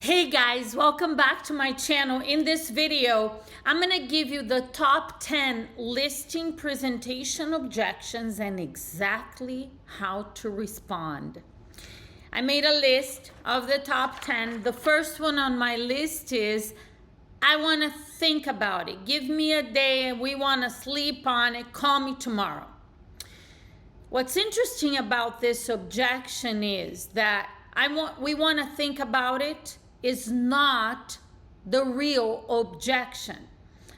Hey guys, welcome back to my channel. In this video, I'm going to give you the top 10 listing presentation objections and exactly how to respond. I made a list of the top 10. The first one on my list is, I want to think about it. Give me a day and we want to sleep on it. Call me tomorrow. What's interesting about this objection is that we want to think about it is not the real objection.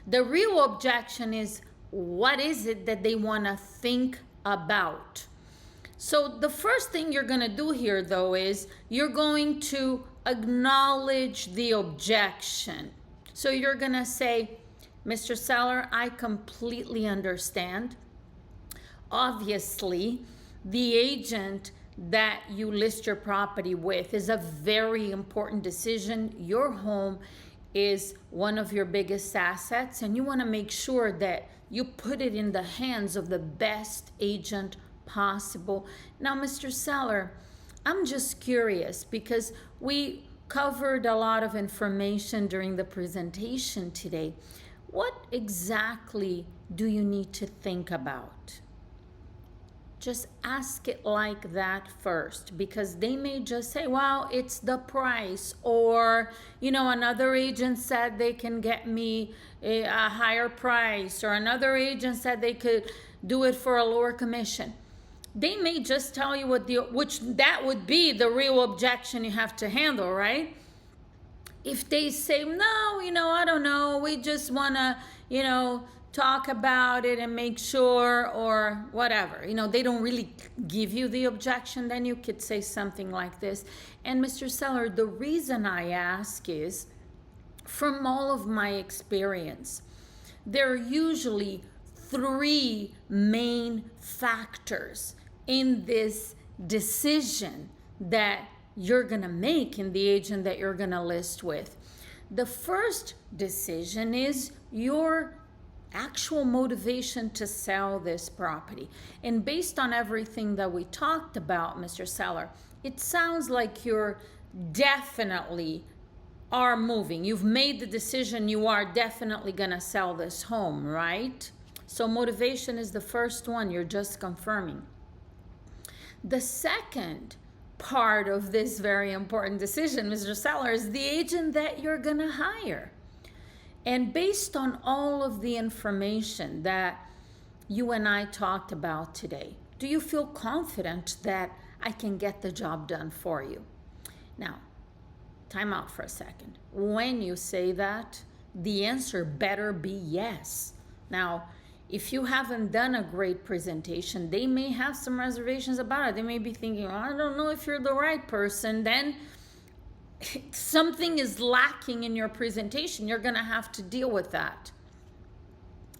The real objection is, what is it that they want to think about? So the first thing you're going to do here, though, is you're going to acknowledge the objection. So you're going to say, Mr. Seller, I completely understand. Obviously, the agent that you list your property with is a very important decision. Your home is one of your biggest assets, and you want to make sure that you put it in the hands of the best agent possible. Now, Mr. Seller, I'm just curious because we covered a lot of information during the presentation today. What exactly do you need to think about? Just ask it like that first, because they may just say, well, it's the price, or, another agent said they can get me a higher price, or another agent said they could do it for a lower commission. They may just tell you which that would be the real objection you have to handle, right? If they say, no, I don't know, we just want to, talk about it and make sure, or whatever. They don't really give you the objection, then you could say something like this. And Mr. Seller, the reason I ask is, from all of my experience, there are usually three main factors in this decision that you're gonna make in the agent that you're gonna list with. The first decision is your actual motivation to sell this property. And based on everything that we talked about, Mr. Seller, it sounds like you're definitely are moving. You've made the decision, you are definitely gonna sell this home, right? So motivation is the first one, you're just confirming. The second part of this very important decision, Mr. Seller, is the agent that you're gonna hire. And based on all of the information that you and I talked about today, do you feel confident that I can get the job done for you? Now, time out for a second. When you say that, the answer better be yes. Now, if you haven't done a great presentation, they may have some reservations about it. They may be thinking, I don't know if you're the right person. Then something is lacking in your presentation. You're going to have to deal with that.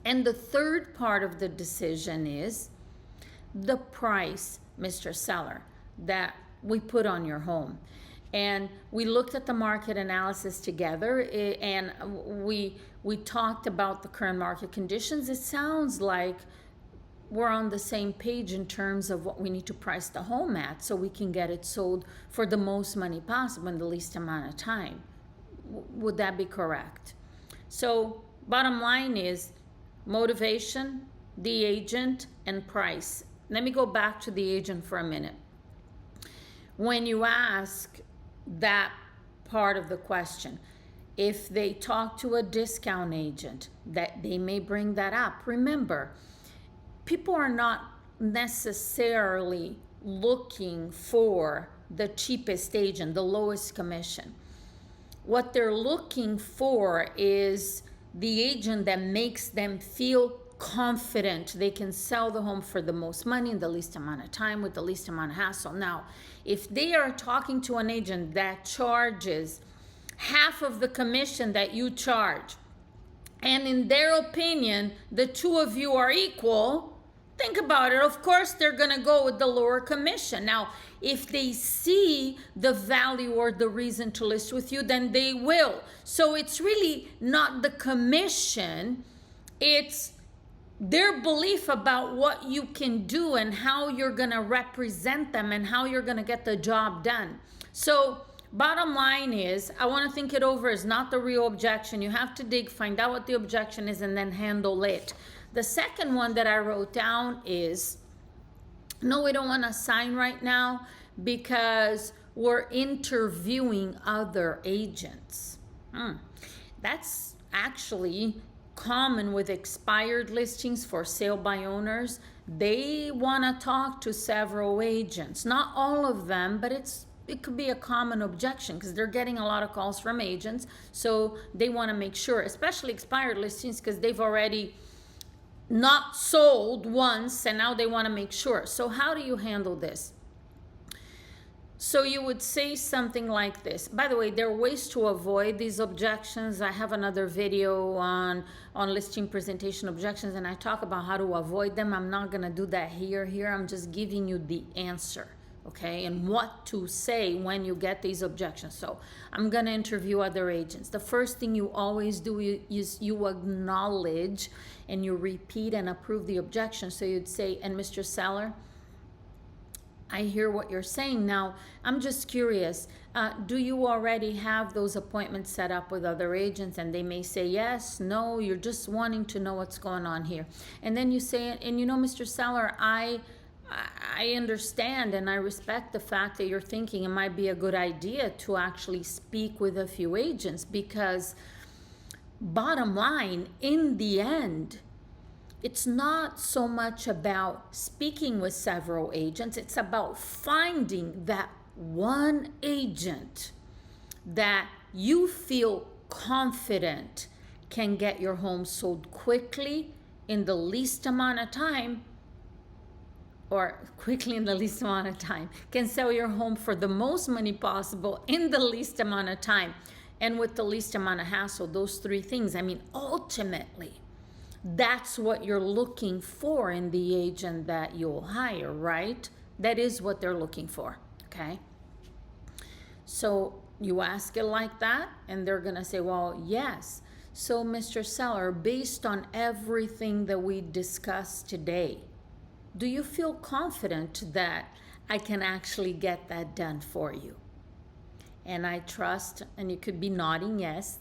And the third part of the decision is the price, Mr. Seller, that we put on your home. And we looked at the market analysis together, and we talked about the current market conditions. It sounds like we're on the same page in terms of what we need to price the home at so we can get it sold for the most money possible in the least amount of time. Would that be correct? So bottom line is motivation, the agent, and price. Let me go back to the agent for a minute. When you ask that part of the question, if they talk to a discount agent, that they may bring that up. Remember, people are not necessarily looking for the cheapest agent, the lowest commission. What they're looking for is the agent that makes them feel confident they can sell the home for the most money in the least amount of time with the least amount of hassle. Now, if they are talking to an agent that charges half of the commission that you charge, and in their opinion, the two of you are equal, think about it. Of course, they're going to go with the lower commission. Now, if they see the value or the reason to list with you, then they will. So it's really not the commission. It's their belief about what you can do and how you're going to represent them and how you're going to get the job done. So bottom line is, I want to think it over, is not the real objection. You have to dig, find out what the objection is, and then handle it. The second one that I wrote down is, no, we don't want to sign right now because we're interviewing other agents. That's actually common with expired listings for sale by owners. They want to talk to several agents. Not all of them, but it could be a common objection because they're getting a lot of calls from agents. So they want to make sure, especially expired listings, because they've already not sold once and now they want to make sure. So how do you handle this? So you would say something like this. By the way, there are ways to avoid these objections. I have another video on listing presentation objections, and I talk about how to avoid them. I'm not going to do that here. I'm just giving you the answer, okay, and what to say when you get these objections. So I'm going to interview other agents. The first thing you always do is you acknowledge and you repeat and approve the objection. So you'd say, and Mr. Seller, I hear what you're saying. Now, I'm just curious, do you already have those appointments set up with other agents? And they may say yes, no, you're just wanting to know what's going on here. And then you say, and you know, Mr. Seller, I understand and I respect the fact that you're thinking it might be a good idea to actually speak with a few agents, because bottom line, in the end, it's not so much about speaking with several agents. It's about finding that one agent that you feel confident can get your home sold quickly in the least amount of time, or quickly in the least amount of time, can sell your home for the most money possible in the least amount of time and with the least amount of hassle. Those three things. I mean, ultimately, that's what you're looking for in the agent that you'll hire, right? That is what they're looking for, okay? So you ask it like that, and they're gonna say, well, yes. So Mr. Seller, based on everything that we discussed today, do you feel confident that I can actually get that done for you? And I trust, and you could be nodding yes,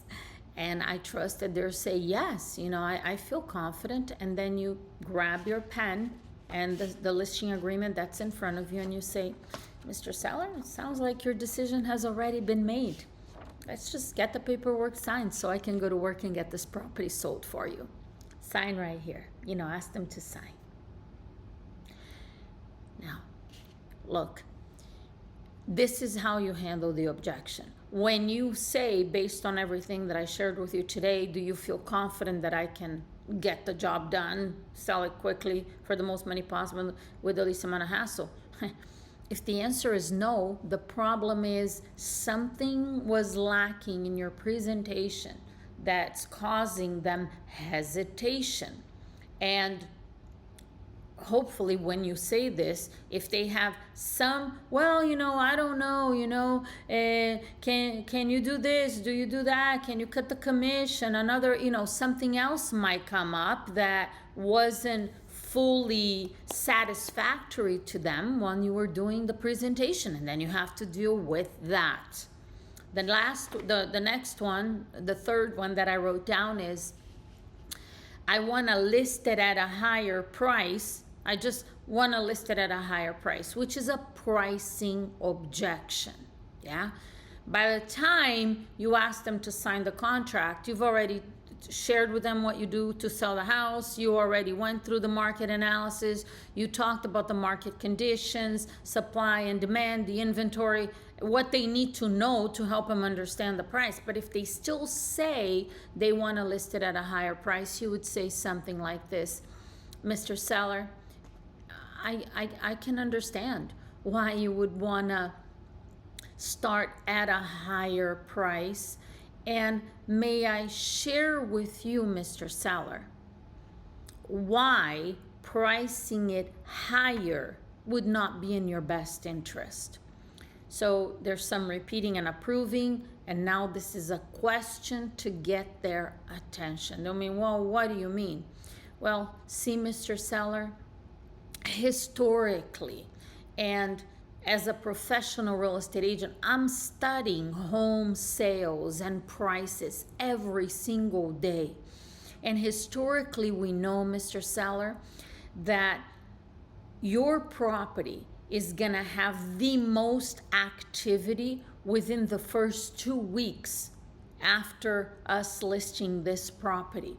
and I trust that they'll say yes, you know, I feel confident. And then you grab your pen and the listing agreement that's in front of you, and you say, Mr. Seller, it sounds like your decision has already been made. Let's just get the paperwork signed so I can go to work and get this property sold for you. Sign right here. You know, ask them to sign. Now, look, this is how you handle the objection. When you say, based on everything that I shared with you today, do you feel confident that I can get the job done, sell it quickly for the most money possible with the least amount of hassle? If the answer is no, the problem is something was lacking in your presentation that's causing them hesitation. And hopefully when you say this, if they have some, well, you know, I don't know, you know, can you do this? Do you do that? Can you cut the commission? Another, you know, something else might come up that wasn't fully satisfactory to them when you were doing the presentation, and then you have to deal with that. The next one, the third one that I wrote down is, I want to list it at a higher price. I just want to list it at a higher price, which is a pricing objection, yeah? By the time you ask them to sign the contract, you've already shared with them what you do to sell the house. You already went through the market analysis. You talked about the market conditions, supply and demand, the inventory, what they need to know to help them understand the price. But if they still say they want to list it at a higher price, you would say something like this, Mr. Seller, I can understand why you would want to start at a higher price. And may I share with you, Mr. Seller, why pricing it higher would not be in your best interest. So there's some repeating and approving, and now this is a question to get their attention. I mean, well, what do you mean? Well, see, Mr. Seller, historically, and as a professional real estate agent, I'm studying home sales and prices every single day. And historically, we know, Mr. Seller, that your property is gonna have the most activity within the first 2 weeks after us listing this property.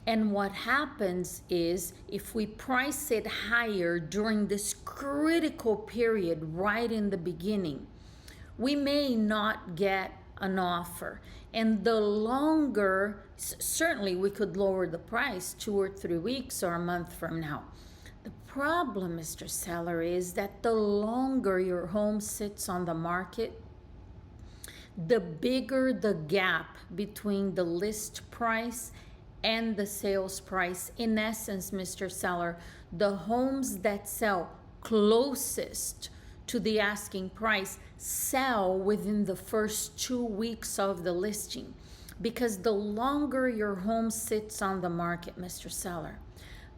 And what happens is, if we price it higher during this critical period right in the beginning, we may not get an offer. And the longer, certainly we could lower the price 2 or 3 weeks or a month from now. The problem, Mr. Seller, is that the longer your home sits on the market, the bigger the gap between the list price and the sales price. In essence, Mr. Seller, the homes that sell closest to the asking price sell within the first 2 weeks of the listing, because the longer your home sits on the market, Mr. Seller,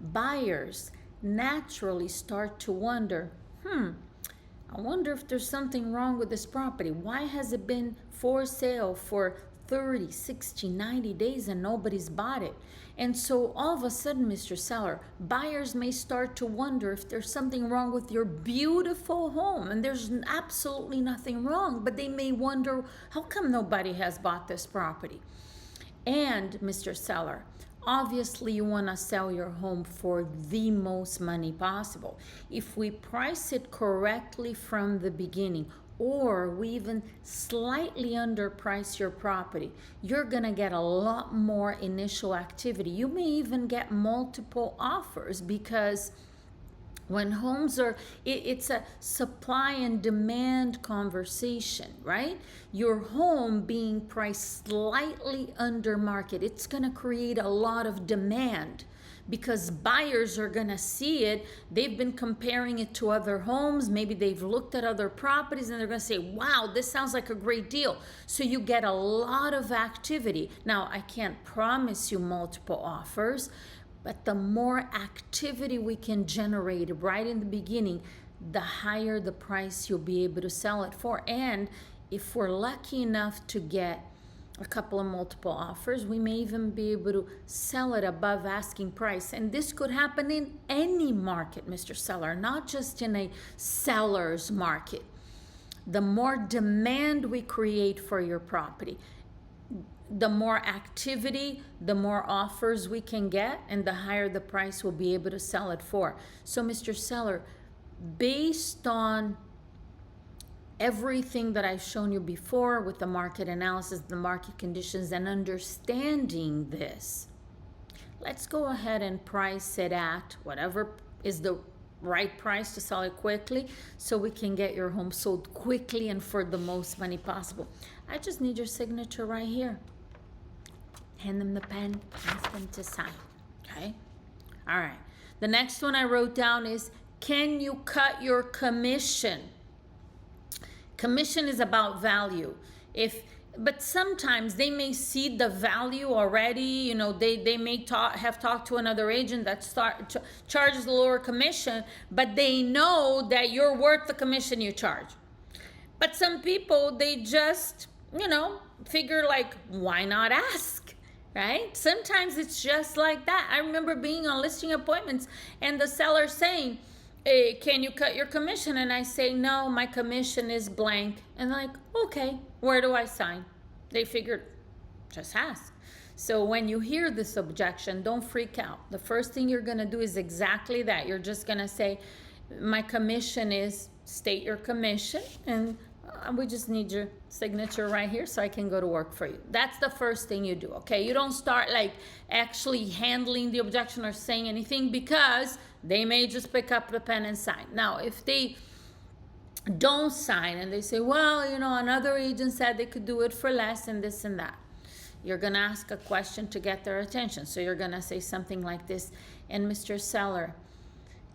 buyers naturally start to wonder, I wonder if there's something wrong with this property. Why has it been for sale for 30, 60, 90 days and nobody's bought it? And so all of a sudden, Mr. Seller, buyers may start to wonder if there's something wrong with your beautiful home. And there's absolutely nothing wrong, but they may wonder, how come nobody has bought this property? And Mr. Seller, obviously you want to sell your home for the most money possible. If we price it correctly from the beginning, or we even slightly underprice your property, you're going to get a lot more initial activity. You may even get multiple offers, because when homes are, it's a supply and demand conversation, right? Your home being priced slightly under market, it's going to create a lot of demand, because buyers are going to see it. They've been comparing it to other homes. Maybe they've looked at other properties and they're going to say, wow, this sounds like a great deal. So you get a lot of activity. Now, I can't promise you multiple offers, but the more activity we can generate right in the beginning, the higher the price you'll be able to sell it for. And if we're lucky enough to get a couple of multiple offers, we may even be able to sell it above asking price. And this could happen in any market, Mr. Seller, not just in a seller's market. The more demand we create for your property, the more activity, the more offers we can get, and the higher the price we'll be able to sell it for. So, Mr. Seller, based on everything that I've shown you before with the market analysis, the market conditions, and understanding this, let's go ahead and price it at whatever is the right price to sell it quickly, so we can get your home sold quickly and for the most money possible. I just need your signature right here. Hand them the pen, ask them to sign, okay? All right. The next one I wrote down is, can you cut your commission? Commission is about value. But sometimes they may see the value already. You know, they may have talked to another agent that charges a lower commission, but they know that you're worth the commission you charge. But some people, they just, figure like, why not ask, right? Sometimes it's just like that. I remember being on listing appointments and the seller saying, hey, can you cut your commission? And I say, no, my commission is blank. And they're like, okay, where do I sign? They figured, just ask. So when you hear this objection, don't freak out. The first thing you're gonna do is exactly that. You're just gonna say, my commission is, state your commission, and we just need your signature right here so I can go to work for you. That's the first thing you do, okay? You don't start like actually handling the objection or saying anything, because they may just pick up the pen and sign. Now, if they don't sign and they say, well, another agent said they could do it for less and this and that, you're gonna ask a question to get their attention. So you're gonna say something like this, and Mr. Seller,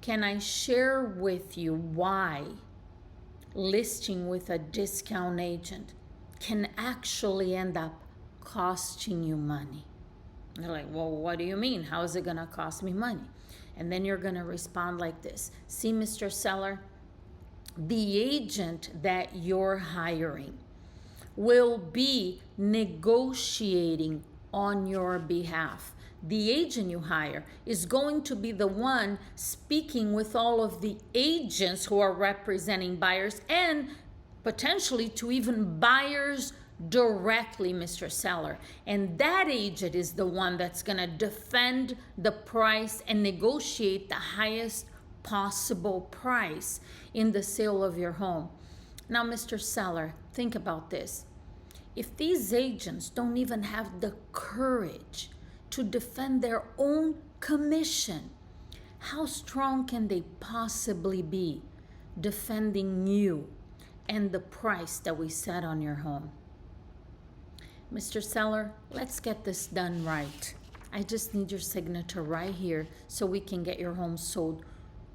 can I share with you why listing with a discount agent can actually end up costing you money? And they're like, well, what do you mean? How is it gonna cost me money? And then you're gonna respond like this. See, Mr. Seller, the agent that you're hiring will be negotiating on your behalf. The agent you hire is going to be the one speaking with all of the agents who are representing buyers, and potentially to even buyers directly, Mr. Seller. And that agent is the one that's going to defend the price and negotiate the highest possible price in the sale of your home. Now, Mr. Seller, think about this. If these agents don't even have the courage to defend their own commission, how strong can they possibly be defending you and the price that we set on your home? Mr. Seller, let's get this done right. I just need your signature right here so we can get your home sold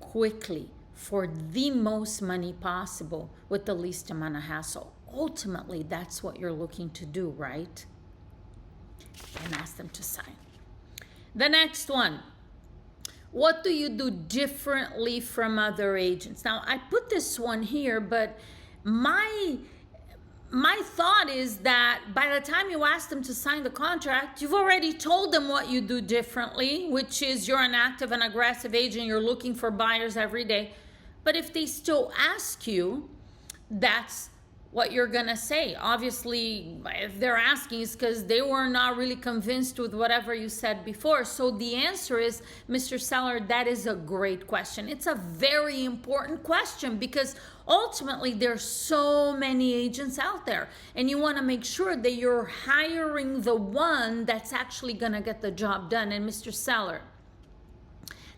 quickly for the most money possible with the least amount of hassle. Ultimately, that's what you're looking to do, right? And ask them to sign. The next one. What do you do differently from other agents? Now, I put this one here, but my thought is that by the time you ask them to sign the contract, you've already told them what you do differently, which is you're an active and aggressive agent. You're looking for buyers every day. But if they still ask you, that's what you're gonna say. Obviously, if they're asking, it's because they were not really convinced with whatever you said before. So the answer is, Mr. Seller, that is a great question. It's a very important question because ultimately there's so many agents out there, and you want to make sure that you're hiring the one that's actually gonna get the job done. And Mr. Seller,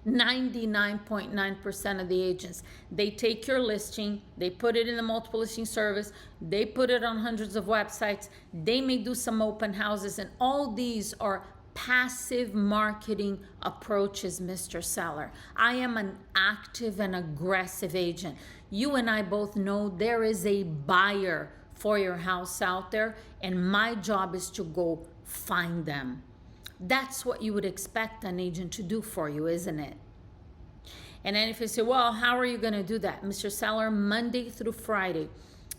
99.9% of the agents, they take your listing, they put it in the multiple listing service, they put it on hundreds of websites, they may do some open houses, and all these are passive marketing approaches, Mr. Seller. I am an active and aggressive agent. You and I both know there is a buyer for your house out there, and my job is to go find them. That's what you would expect an agent to do for you, isn't it? And then if you say, well, how are you going to do that? Mr. Seller, Monday through Friday,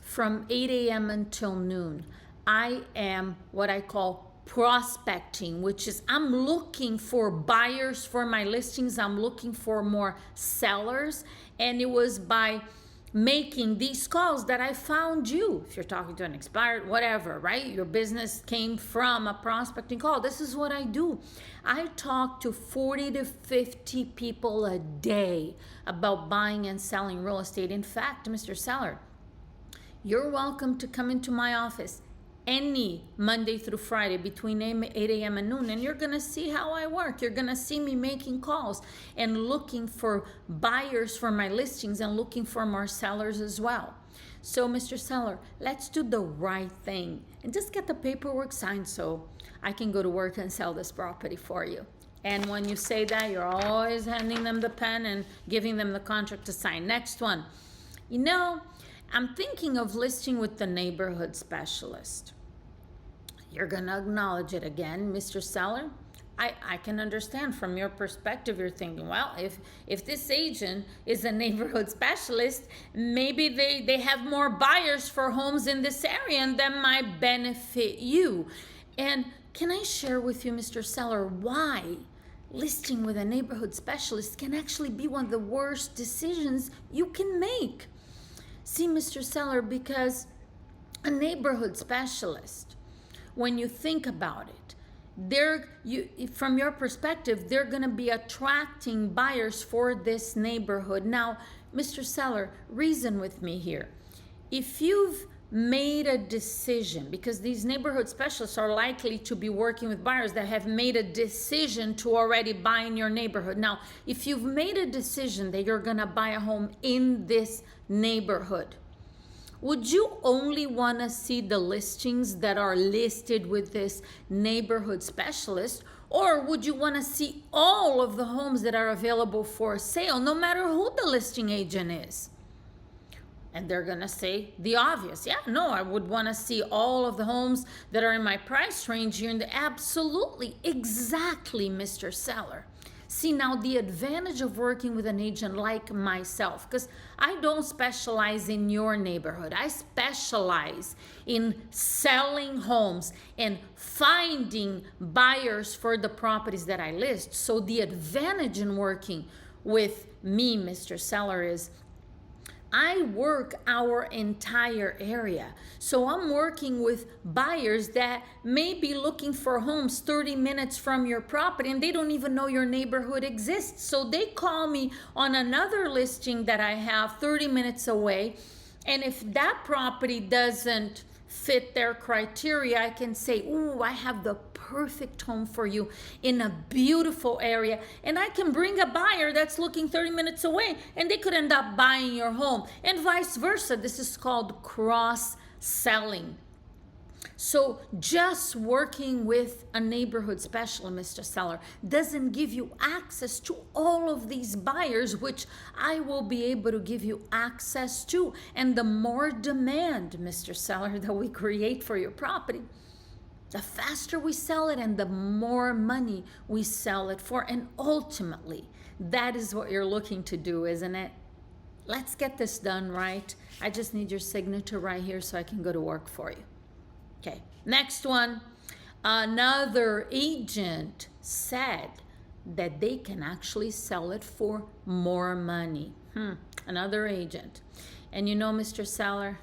from 8 a.m. until noon, I am what I call prospecting, which is I'm looking for buyers for my listings. I'm looking for more sellers. And it was by making these calls that I found you. If you're talking to an expired, whatever, right? Your business came from a prospecting call. This is what I do. I talk to 40 to 50 people a day about buying and selling real estate. In fact, Mr. Seller, you're welcome to come into my office any Monday through Friday between 8 a.m. and noon, and you're gonna see how I work. You're gonna see me making calls and looking for buyers for my listings and looking for more sellers as well. So, Mr. Seller, let's do the right thing and just get the paperwork signed so I can go to work and sell this property for you. And when you say that, you're always handing them the pen and giving them the contract to sign. Next one. You know, I'm thinking of listing with the neighborhood specialist. You're going to acknowledge it again, Mr. Seller. I can understand from your perspective, you're thinking, well, if this agent is a neighborhood specialist, maybe they have more buyers for homes in this area, and that might benefit you. And can I share with you, Mr. Seller, why listing with a neighborhood specialist can actually be one of the worst decisions you can make? See, Mr. Seller, because a neighborhood specialist, when you think about it, from your perspective, they're going to be attracting buyers for this neighborhood. Now, Mr. Seller, reason with me here. If you've made a decision, because these neighborhood specialists are likely to be working with buyers that have made a decision to already buy in your neighborhood. Now, if you've made a decision that you're going to buy a home in this neighborhood, would you only want to see the listings that are listed with this neighborhood specialist, or would you want to see all of the homes that are available for sale, no matter who the listing agent is? And they're going to say the obvious. Yeah, no, I would want to see all of the homes that are in my price range here. Absolutely, exactly, Mr. Seller. See, now the advantage of working with an agent like myself, because I don't specialize in your neighborhood. I specialize in selling homes and finding buyers for the properties that I list. So the advantage in working with me, Mr. Seller, is I work our entire area. So I'm working with buyers that may be looking for homes 30 minutes from your property and they don't even know your neighborhood exists. So they call me on another listing that I have 30 minutes away. And if that property doesn't fit their criteria, I can say, "Ooh, I have the perfect home for you in a beautiful area." And I can bring a buyer that's looking 30 minutes away and they could end up buying your home, and vice versa. This is called cross-selling. So just working with a neighborhood specialist, Mr. Seller, doesn't give you access to all of these buyers, which I will be able to give you access to. And the more demand, Mr. Seller, that we create for your property, the faster we sell it and the more money we sell it for. And ultimately, that is what you're looking to do, isn't it? Let's get this done, right? I just need your signature right here so I can go to work for you. Okay, next one. Another agent said that they can actually sell it for more money. Another agent. And you know, Mr. Seller,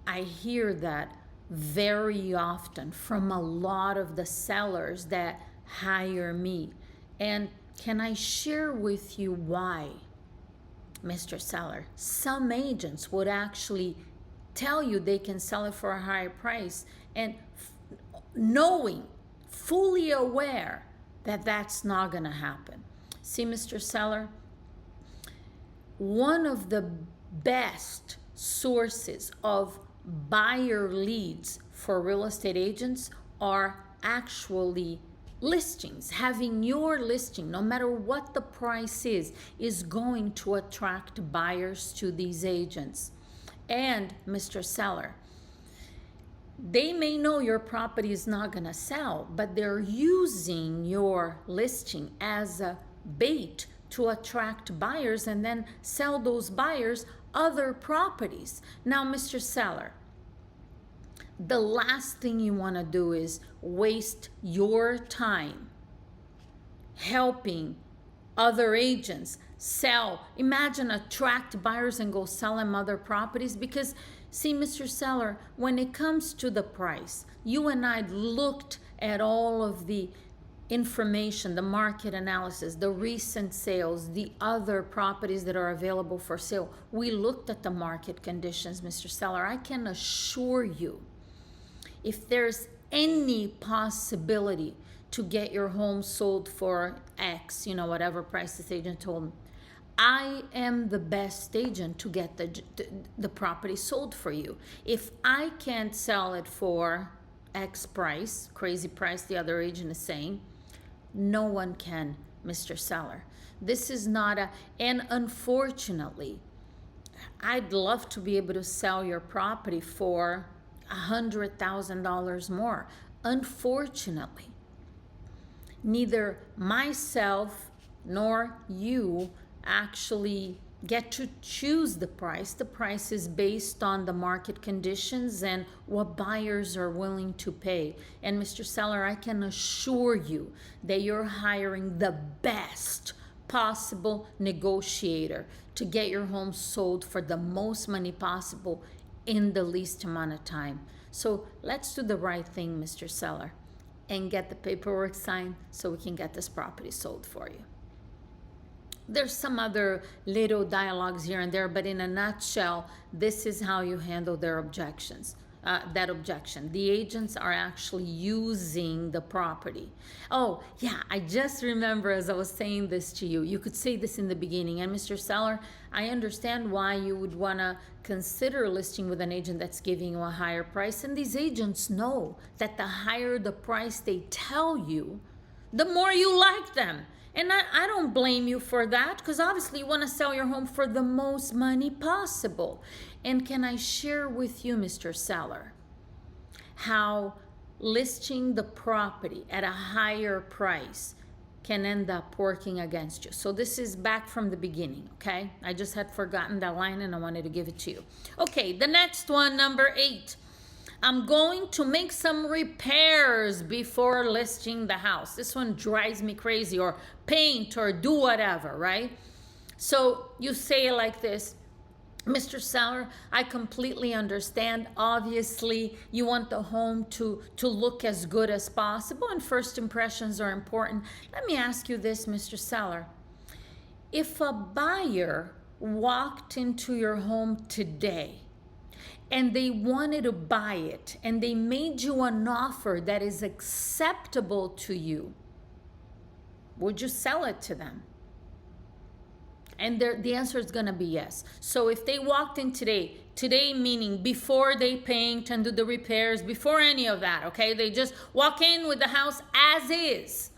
I hear that very often from a lot of the sellers that hire me. And can I share with you why, Mr. Seller? Some agents would actually tell you they can sell it for a higher price, and knowing, fully aware that that's not going to happen. See, Mr. Seller, one of the best sources of buyer leads for real estate agents are actually listings. Having your listing, no matter what the price is going to attract buyers to these agents. And Mr. Seller, they may know your property is not going to sell, but they're using your listing as a bait to attract buyers and then sell those buyers other properties. Now, Mr. Seller, the last thing you want to do is waste your time helping other agents sell. Imagine attract buyers and go sell them other properties. Because see, Mr. Seller, when it comes to the price, you and I looked at all of the information, the market analysis, the recent sales, the other properties that are available for sale. We looked at the market conditions, Mr. Seller. I can assure you, if there's any possibility to get your home sold for X, whatever price this agent told me, I am the best agent to get the property sold for you. If I can't sell it for X price, crazy price the other agent is saying, no one can, Mr. Seller. This is not and unfortunately, I'd love to be able to sell your property for $100,000 more. Unfortunately, neither myself nor you actually get to choose the price. The price is based on the market conditions and what buyers are willing to pay. And Mr. Seller, I can assure you that you're hiring the best possible negotiator to get your home sold for the most money possible in the least amount of time. So let's do the right thing, Mr. Seller, and get the paperwork signed so we can get this property sold for you. There's some other little dialogues here and there, but in a nutshell, this is how you handle their objections. That objection. The agents are actually using the property. Oh, yeah, I just remember as I was saying this to you, you could say this in the beginning. And Mr. Seller, I understand why you would want to consider listing with an agent that's giving you a higher price. And these agents know that the higher the price they tell you, the more you like them. And I don't blame you for that, because obviously you want to sell your home for the most money possible. And can I share with you, Mr. Seller, how listing the property at a higher price can end up working against you. So this is back from the beginning, okay? I just had forgotten that line and I wanted to give it to you. Okay, the next one, number 8. I'm going to make some repairs before listing the house. This one drives me crazy. Or paint or do whatever, right? So you say it like this: Mr. Seller, I completely understand. Obviously, you want the home to look as good as possible, and first impressions are important. Let me ask you this, Mr. Seller. If a buyer walked into your home today and they wanted to buy it and they made you an offer that is acceptable to you, would you sell it to them? And the answer is going to be yes. So if they walked in today meaning before they paint and do the repairs, before any of that, okay? They just walk in with the house as is,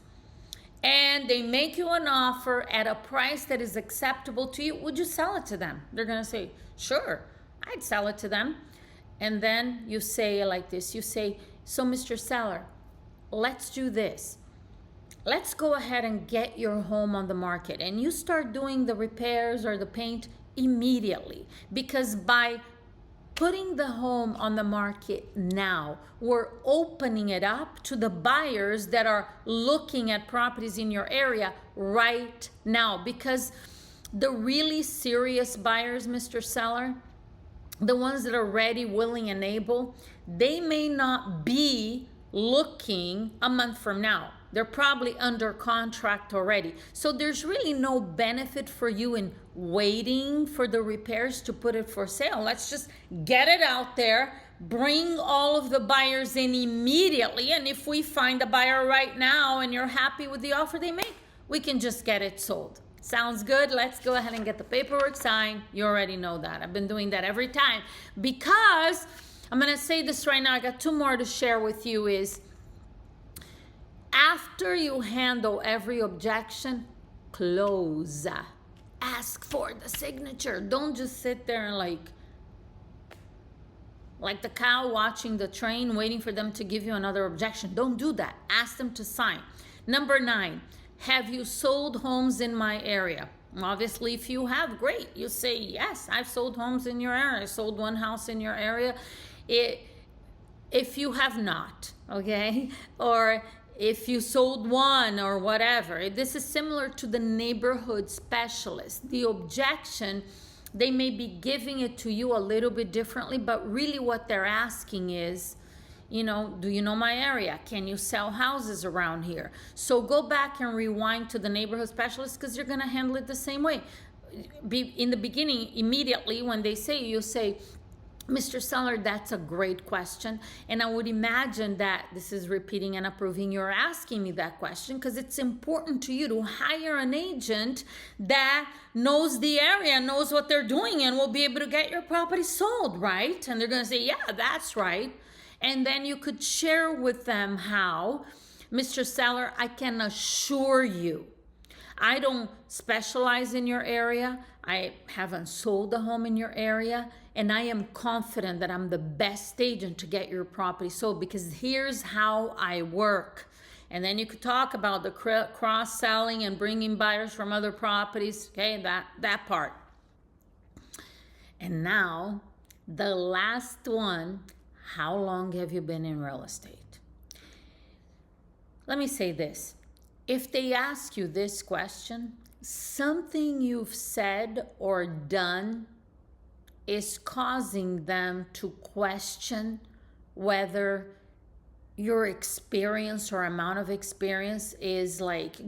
and they make you an offer at a price that is acceptable to you, would you sell it to them? They're going to say, sure, I'd sell it to them. And then you say it like this. You say, so Mr. Seller, let's do this. Let's go ahead and get your home on the market, and you start doing the repairs or the paint immediately, because by putting the home on the market now, we're opening it up to the buyers that are looking at properties in your area right now. Because the really serious buyers, Mr. Seller, the ones that are ready, willing, and able, they may not be looking a month from now. They're probably under contract already. So there's really no benefit for you in waiting for the repairs to put it for sale. Let's just get it out there, bring all of the buyers in immediately, and if we find a buyer right now and you're happy with the offer they make, we can just get it sold. Sounds good? Let's go ahead and get the paperwork signed. You already know that. I've been doing that every time, because I'm going to say this right now. I got 2 more to share with you. Is after you handle every objection, close. Ask for the signature. Don't just sit there and like the cow watching the train, waiting for them to give you another objection. Don't do that. Ask them to sign. Number 9, have you sold homes in my area? Obviously, if you have, great. You say, yes, I've sold homes in your area. I sold 1 house in your area. If you have not, okay? Or if you sold 1 or whatever. This is similar to the neighborhood specialist. The objection, they may be giving it to you a little bit differently, but really what they're asking is, do you know my area? Can you sell houses around here? So go back and rewind to the neighborhood specialist, because you're going to handle it the same way. In the beginning, immediately when they say, you say, Mr. Seller, that's a great question. And I would imagine that this is repeating and approving. You're asking me that question because it's important to you to hire an agent that knows the area, knows what they're doing, and will be able to get your property sold, right? And they're going to say, yeah, that's right. And then you could share with them how, Mr. Seller, I can assure you, I don't specialize in your area. I haven't sold a home in your area. And I am confident that I'm the best agent to get your property sold, because here's how I work. And then you could talk about the cross-selling and bringing buyers from other properties, okay, that part. And now, the last one, how long have you been in real estate? Let me say this. If they ask you this question, something you've said or done is causing them to question whether your experience or amount of experience is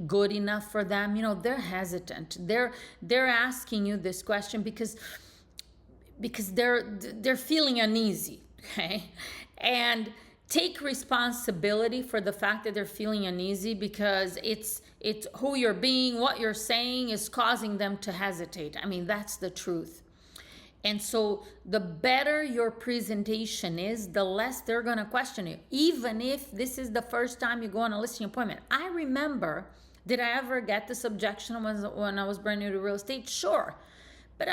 good enough for them. They're hesitant. They're asking you this question because they're feeling uneasy, okay? And take responsibility for the fact that they're feeling uneasy, because it's who you're being, what you're saying is causing them to hesitate. I mean, that's the truth. And so the better your presentation is, the less they're going to question you, even if this is the first time you go on a listing appointment. I remember, did I ever get this objection when I was brand new to real estate? Sure. But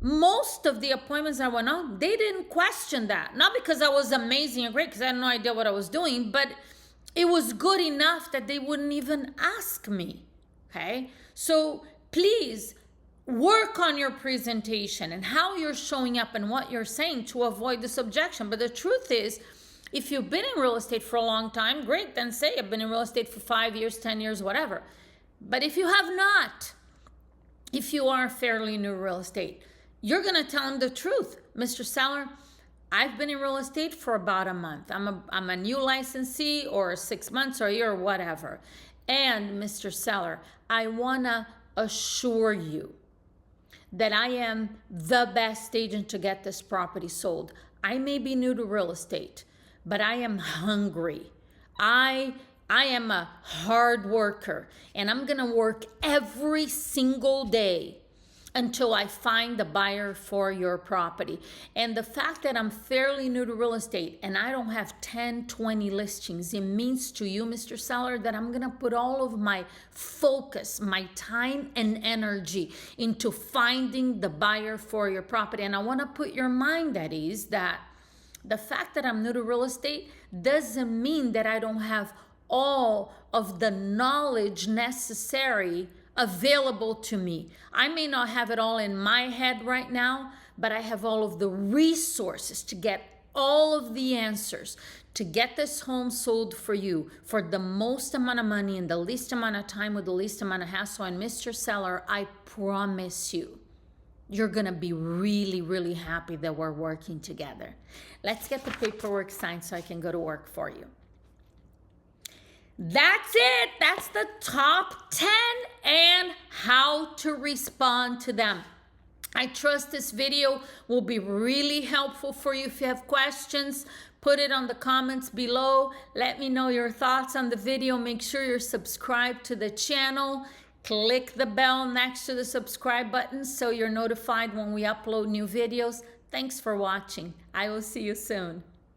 most of the appointments I went on, they didn't question that. Not because I was amazing or great, because I had no idea what I was doing, but it was good enough that they wouldn't even ask me. Okay? So please work on your presentation and how you're showing up and what you're saying to avoid this objection. But the truth is, if you've been in real estate for a long time, great, then say I've been in real estate for 5 years, 10 years, whatever. But if you have not, if you are fairly new real estate, you're going to tell them the truth. Mr. Seller, I've been in real estate for about a month. I'm a new licensee, or 6 months or a year or whatever. And Mr. Seller, I want to assure you that I am the best agent to get this property sold. I may be new to real estate, but I am hungry. I am a hard worker, and I'm going to work every single day until I find the buyer for your property. And the fact that I'm fairly new to real estate and I don't have 10, 20 listings, it means to you, Mr. Seller, that I'm going to put all of my focus, my time and energy into finding the buyer for your property. And I want to put your mind at ease that the fact that I'm new to real estate doesn't mean that I don't have all of the knowledge necessary available to me. I may not have it all in my head right now, but I have all of the resources to get all of the answers to get this home sold for you for the most amount of money in the least amount of time with the least amount of hassle. And Mr. Seller, I promise you, you're gonna be really, really happy that we're working together. Let's get the paperwork signed so I can go to work for you. That's it. That's the top 10 and how to respond to them. I trust this video will be really helpful for you. If you have questions, put it on the comments below. Let me know your thoughts on the video. Make sure you're subscribed to the channel. Click the bell next to the subscribe button so you're notified when we upload new videos. Thanks for watching. I will see you soon.